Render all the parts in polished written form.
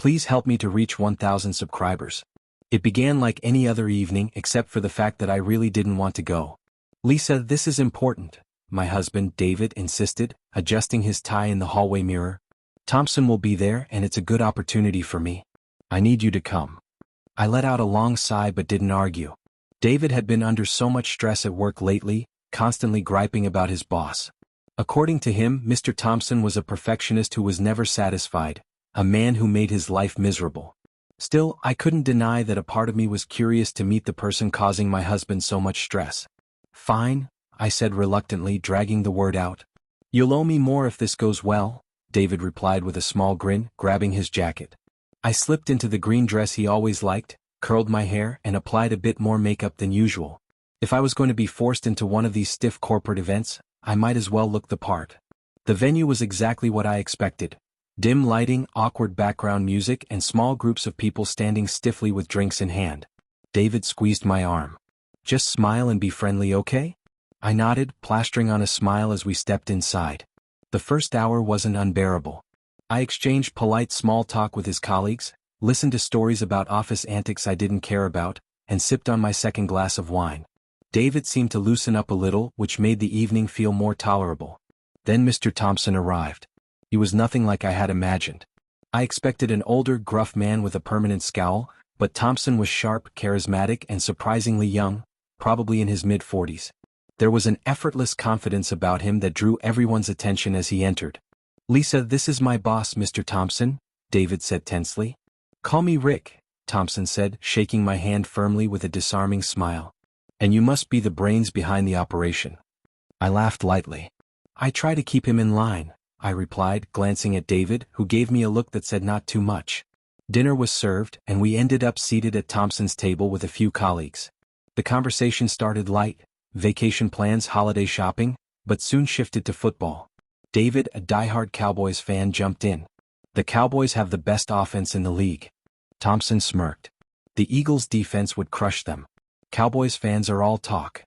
Please help me to reach 1,000 subscribers. It began like any other evening except for the fact that I really didn't want to go. Lisa, this is important, my husband, David, insisted, adjusting his tie in the hallway mirror. Thompson will be there and it's a good opportunity for me. I need you to come. I let out a long sigh but didn't argue. David had been under so much stress at work lately, constantly griping about his boss. According to him, Mr. Thompson was a perfectionist who was never satisfied, a man who made his life miserable. Still, I couldn't deny that a part of me was curious to meet the person causing my husband so much stress. Fine, I said reluctantly, dragging the word out. You'll owe me more if this goes well, David replied with a small grin, grabbing his jacket. I slipped into the green dress he always liked, curled my hair, and applied a bit more makeup than usual. If I was going to be forced into one of these stiff corporate events, I might as well look the part. The venue was exactly what I expected. Dim lighting, awkward background music, and small groups of people standing stiffly with drinks in hand. David squeezed my arm. Just smile and be friendly, okay? I nodded, plastering on a smile as we stepped inside. The first hour wasn't unbearable. I exchanged polite small talk with his colleagues, listened to stories about office antics I didn't care about, and sipped on my second glass of wine. David seemed to loosen up a little, which made the evening feel more tolerable. Then Mr. Thompson arrived. He was nothing like I had imagined. I expected an older, gruff man with a permanent scowl, but Thompson was sharp, charismatic, and surprisingly young, probably in his mid-40s. There was an effortless confidence about him that drew everyone's attention as he entered. Lisa, this is my boss, Mr. Thompson, David said tensely. Call me Rick, Thompson said, shaking my hand firmly with a disarming smile. And you must be the brains behind the operation. I laughed lightly. I try to keep him in line, I replied, glancing at David, who gave me a look that said not too much. Dinner was served, and we ended up seated at Thompson's table with a few colleagues. The conversation started light, vacation plans, holiday shopping, but soon shifted to football. David, a diehard Cowboys fan, jumped in. The Cowboys have the best offense in the league. Thompson smirked. The Eagles' defense would crush them. Cowboys fans are all talk.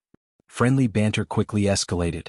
Friendly banter quickly escalated.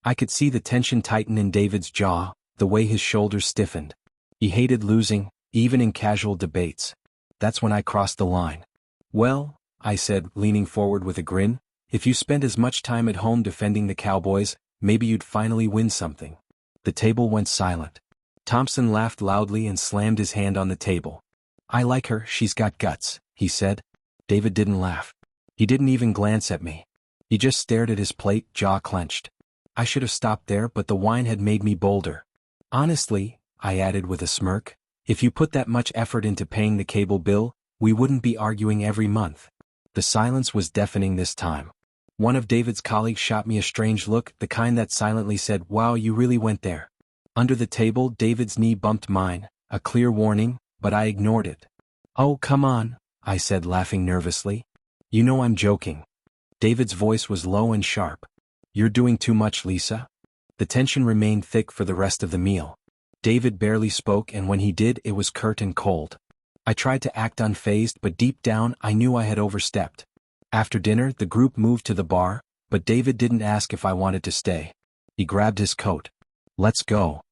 I could see the tension tighten in David's jaw, the way his shoulders stiffened. He hated losing, even in casual debates. That's when I crossed the line. Well, I said, leaning forward with a grin, if you spend as much time at home defending the Cowboys, maybe you'd finally win something. The table went silent. Thompson laughed loudly and slammed his hand on the table. I like her, she's got guts, he said. David didn't laugh. He didn't even glance at me. He just stared at his plate, jaw clenched. I should have stopped there, but the wine had made me bolder. Honestly, I added with a smirk, if you put that much effort into paying the cable bill, we wouldn't be arguing every month. The silence was deafening this time. One of David's colleagues shot me a strange look, the kind that silently said, "Wow, you really went there." Under the table, David's knee bumped mine, a clear warning, but I ignored it. "Oh, come on," I said, laughing nervously. "You know I'm joking." David's voice was low and sharp. "You're doing too much, Lisa." The tension remained thick for the rest of the meal. David barely spoke, and when he did, it was curt and cold. I tried to act unfazed, but deep down I knew I had overstepped. After dinner, the group moved to the bar, but David didn't ask if I wanted to stay. He grabbed his coat. "Let's go."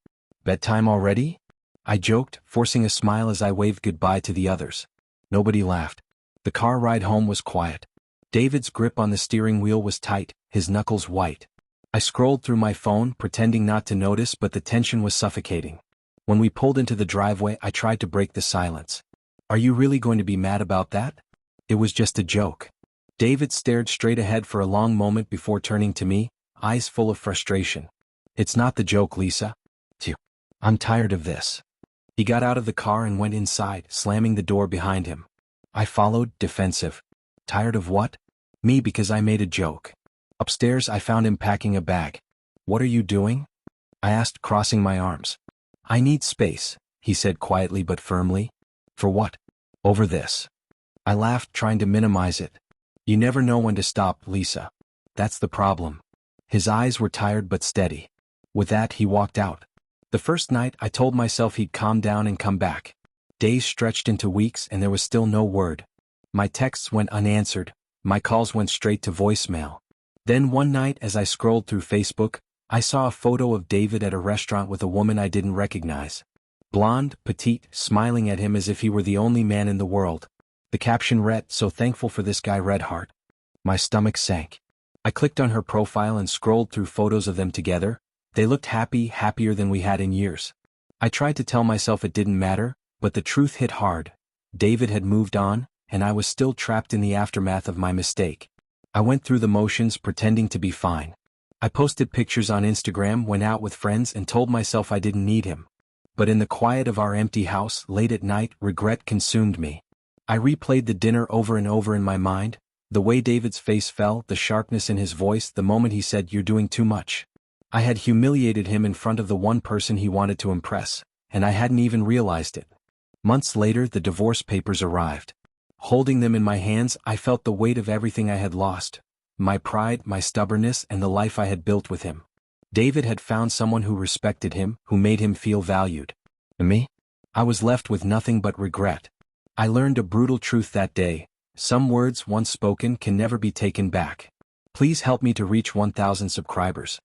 "Bedtime already?" I joked, forcing a smile as I waved goodbye to the others. Nobody laughed. The car ride home was quiet. David's grip on the steering wheel was tight, his knuckles white. I scrolled through my phone, pretending not to notice, but the tension was suffocating. When we pulled into the driveway, I tried to break the silence. "Are you really going to be mad about that?" "It was just a joke." David stared straight ahead for a long moment before turning to me, eyes full of frustration. "It's not the joke, Lisa. Phew. I'm tired of this." He got out of the car and went inside, slamming the door behind him. I followed, defensive. Tired of what? Me, because I made a joke. Upstairs, I found him packing a bag. "What are you doing?" I asked, crossing my arms. "I need space," he said quietly but firmly. "For what?" "Over this." I laughed, trying to minimize it. "You never know when to stop, Lisa. That's the problem." His eyes were tired but steady. With that, he walked out. The first night, I told myself he'd calm down and come back. Days stretched into weeks and there was still no word. My texts went unanswered, my calls went straight to voicemail. Then one night, as I scrolled through Facebook, I saw a photo of David at a restaurant with a woman I didn't recognize. Blonde, petite, smiling at him as if he were the only man in the world. The caption read, "So thankful for this guy, red heart." My stomach sank. I clicked on her profile and scrolled through photos of them together. They looked happy, happier than we had in years. I tried to tell myself it didn't matter, but the truth hit hard. David had moved on, and I was still trapped in the aftermath of my mistake. I went through the motions pretending to be fine. I posted pictures on Instagram, went out with friends, and told myself I didn't need him. But in the quiet of our empty house, late at night, regret consumed me. I replayed the dinner over and over in my mind, the way David's face fell, the sharpness in his voice, the moment he said, "You're doing too much." I had humiliated him in front of the one person he wanted to impress, and I hadn't even realized it. Months later, the divorce papers arrived. Holding them in my hands, I felt the weight of everything I had lost. My pride, my stubbornness, and the life I had built with him. David had found someone who respected him, who made him feel valued. And me? I was left with nothing but regret. I learned a brutal truth that day. Some words once spoken can never be taken back. Please help me to reach 1,000 subscribers.